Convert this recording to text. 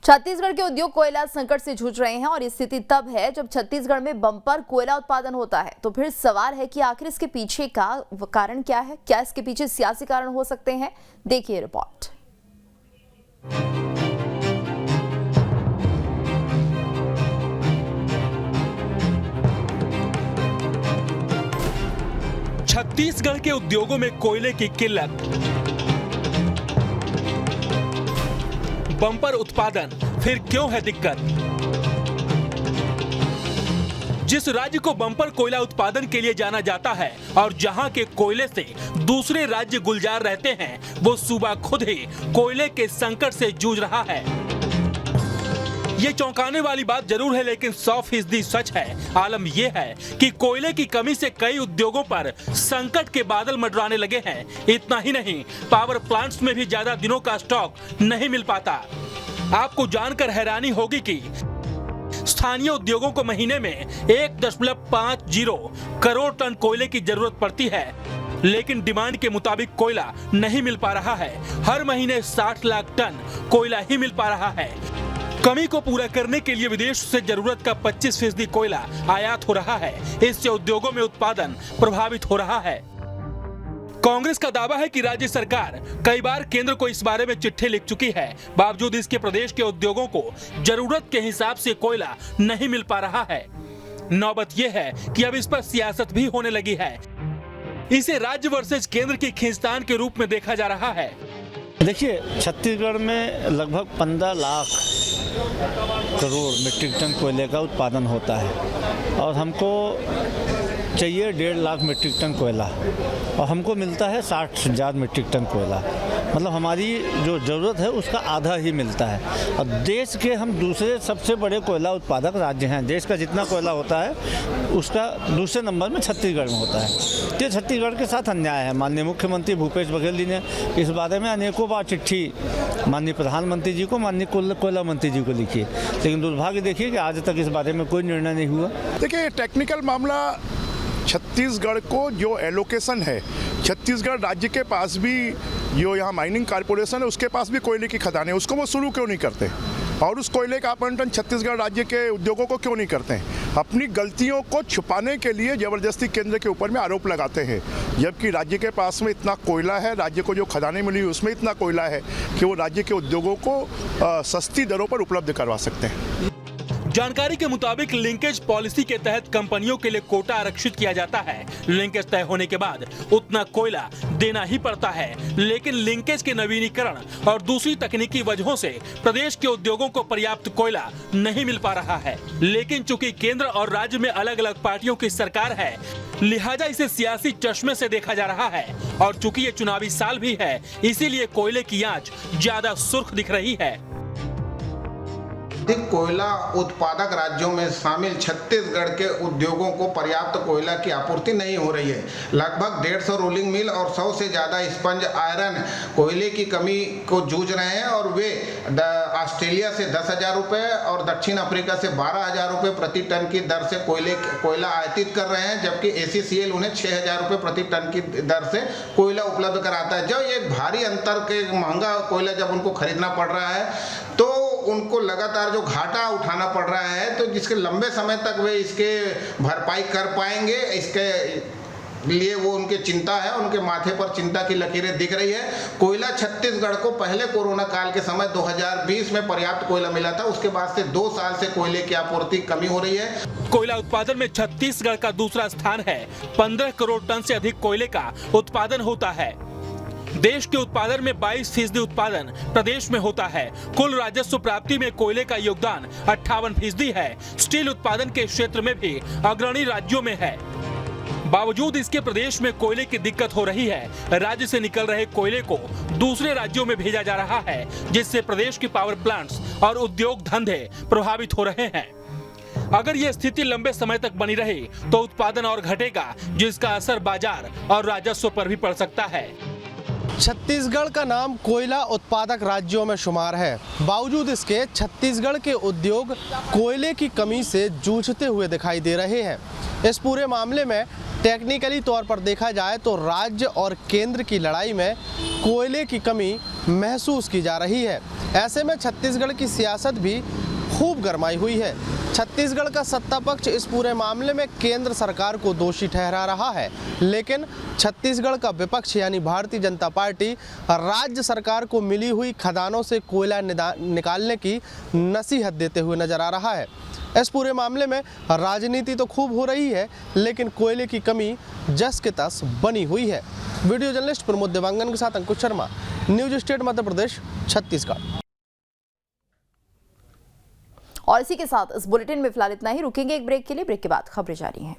छत्तीसगढ़ के उद्योग कोयला संकट से जूझ रहे हैं और ये स्थिति तब है जब छत्तीसगढ़ में बम्पर कोयला उत्पादन होता है। तो फिर सवाल है कि आखिर इसके पीछे का कारण क्या है? क्या इसके पीछे सियासी कारण हो सकते हैं? देखिए रिपोर्ट। छत्तीसगढ़ के उद्योगों में कोयले की किल्लत, बम्पर उत्पादन, फिर क्यों है दिक्कत? जिस राज्य को बम्पर कोयला उत्पादन के लिए जाना जाता है और जहां के कोयले से दूसरे राज्य गुलजार रहते हैं, वो सूबा खुद ही कोयले के संकट से जूझ रहा है। ये चौंकाने वाली बात जरूर है, लेकिन 100% सच है। आलम यह है कि कोयले की कमी से कई उद्योगों पर संकट के बादल मंडराने लगे हैं। इतना ही नहीं, पावर प्लांट्स में भी ज्यादा दिनों का स्टॉक नहीं मिल पाता। आपको जानकर हैरानी होगी कि स्थानीय उद्योगों को महीने में 1.50 करोड़ टन कोयले की जरूरत पड़ती है, लेकिन डिमांड के मुताबिक कोयला नहीं मिल पा रहा है। हर महीने 60 लाख टन कोयला ही मिल पा रहा है। कमी को पूरा करने के लिए विदेश से जरूरत का 25% कोयला आयात हो रहा है। इससे उद्योगों में उत्पादन प्रभावित हो रहा है। कांग्रेस का दावा है कि राज्य सरकार कई बार केंद्र को इस बारे में चिट्ठी लिख चुकी है, बावजूद इसके प्रदेश के उद्योगों को जरूरत के हिसाब से कोयला नहीं मिल पा रहा है। नौबत यह है कि अब इस पर सियासत भी होने लगी है। इसे राज्य वर्सेज केंद्र की खींचतान के रूप में देखा जा रहा है। देखिए, छत्तीसगढ़ में लगभग 15 लाख करोड़ मीट्रिक टन कोयले का उत्पादन होता है और हमको चाहिए 1.5 लाख मीट्रिक टन कोयला और हमको मिलता है 60,000 मीट्रिक टन कोयला। मतलब हमारी जो ज़रूरत है उसका आधा ही मिलता है। और देश के हम दूसरे सबसे बड़े कोयला उत्पादक राज्य हैं। देश का जितना कोयला होता है उसका दूसरे नंबर में छत्तीसगढ़ में होता है। तो छत्तीसगढ़ के साथ अन्याय है। माननीय मुख्यमंत्री भूपेश बघेल जी ने इस बारे में अनेकों बार चिट्ठी माननीय प्रधानमंत्री जी को, माननीय कोयला मंत्री जी को लिखी, लेकिन दुर्भाग्य देखिए कि आज तक इस बारे में कोई निर्णय नहीं हुआ। देखिए, टेक्निकल मामला छत्तीसगढ़ को जो एलोकेशन है, छत्तीसगढ़ राज्य के पास भी जो यहाँ माइनिंग कॉर्पोरेशन है उसके पास भी कोयले की खदानें, उसको वो शुरू क्यों नहीं करते? और उस कोयले का आवंटन छत्तीसगढ़ राज्य के उद्योगों को क्यों नहीं करते हैं? अपनी गलतियों को छुपाने के लिए जबरदस्ती केंद्र के ऊपर में आरोप लगाते हैं, जबकि राज्य के पास में इतना कोयला है, राज्य को जो खदानें मिली उसमें इतना कोयला है कि वो राज्य के उद्योगों को सस्ती दरों पर उपलब्ध करवा सकते हैं। जानकारी के मुताबिक लिंकेज पॉलिसी के तहत कंपनियों के लिए कोटा आरक्षित किया जाता है। लिंकेज तय होने के बाद उतना कोयला देना ही पड़ता है, लेकिन लिंकेज के नवीनीकरण और दूसरी तकनीकी वजहों से प्रदेश के उद्योगों को पर्याप्त कोयला नहीं मिल पा रहा है। लेकिन चूंकि केंद्र और राज्य में अलग अलग पार्टियों की सरकार है, लिहाजा इसे सियासी चश्मे से देखा जा रहा है। और चूंकि ये चुनावी साल भी है, इसीलिए कोयले की आंच ज्यादा सुर्ख दिख रही है। अधिक कोयला उत्पादक राज्यों में शामिल छत्तीसगढ़ के उद्योगों को पर्याप्त कोयला की आपूर्ति नहीं हो रही है। लगभग 150 रोलिंग मिल और 100 से ज़्यादा स्पंज आयरन कोयले की कमी को जूझ रहे हैं और वे ऑस्ट्रेलिया से 10,000 रुपये और दक्षिण अफ्रीका से 12,000 रुपये प्रति टन की दर से कोयला आयातित कर रहे हैं, जबकि ACCL उन्हें 6,000 रुपये प्रति टन की दर से कोयला उपलब्ध कराता है। जब ये भारी अंतर के महंगा कोयला जब उनको खरीदना पड़ रहा है तो उनको लगातार जो घाटा उठाना पड़ रहा है, तो जिसके लंबे समय तक वे इसके भरपाई कर पाएंगे, इसके लिए वो उनकी चिंता है, उनके माथे पर चिंता की लकीरें दिख रही है। कोयला छत्तीसगढ़ को पहले कोरोना काल के समय 2020 में पर्याप्त कोयला मिला था, उसके बाद से 2 साल से कोयले की आपूर्ति कमी हो रही है। कोयला उत्पादन में छत्तीसगढ़ का दूसरा स्थान है। 15 करोड़ टन से अधिक कोयले का उत्पादन होता है। देश के उत्पादन में 22% उत्पादन प्रदेश में होता है। कुल राजस्व प्राप्ति में कोयले का योगदान 58% है। स्टील उत्पादन के क्षेत्र में भी अग्रणी राज्यों में है। बावजूद इसके प्रदेश में कोयले की दिक्कत हो रही है। राज्य से निकल रहे कोयले को दूसरे राज्यों में भेजा जा रहा है, जिससे प्रदेश के पावर प्लांट्स और उद्योग धंधे प्रभावित हो रहे हैं। अगर यह स्थिति लंबे समय तक बनी रही तो उत्पादन और घटेगा, जिसका असर बाजार और राजस्व पर भी पड़ सकता है। छत्तीसगढ़ का नाम कोयला उत्पादक राज्यों में शुमार है। बावजूद इसके छत्तीसगढ़ के उद्योग कोयले की कमी से जूझते हुए दिखाई दे रहे हैं। इस पूरे मामले में टेक्निकली तौर पर देखा जाए तो राज्य और केंद्र की लड़ाई में कोयले की कमी महसूस की जा रही है। ऐसे में छत्तीसगढ़ की सियासत भी खूब गरमाई हुई है। छत्तीसगढ़ का सत्ता पक्ष इस पूरे मामले में केंद्र सरकार को दोषी ठहरा रहा है, लेकिन छत्तीसगढ़ का विपक्ष यानी भारतीय जनता पार्टी राज्य सरकार को मिली हुई खदानों से कोयला निकालने की नसीहत देते हुए नजर आ रहा है। इस पूरे मामले में राजनीति तो खूब हो रही है, लेकिन कोयले की कमी जस के तस बनी हुई है। वीडियो जर्नलिस्ट प्रमोद देवांगन के साथ अंकुश शर्मा, न्यूज स्टेट मध्य प्रदेश, छत्तीसगढ़। और इसी के साथ इस बुलेटिन में फिलहाल इतना ही। रुकेंगे एक ब्रेक के लिए, ब्रेक के बाद खबरें जारी हैं।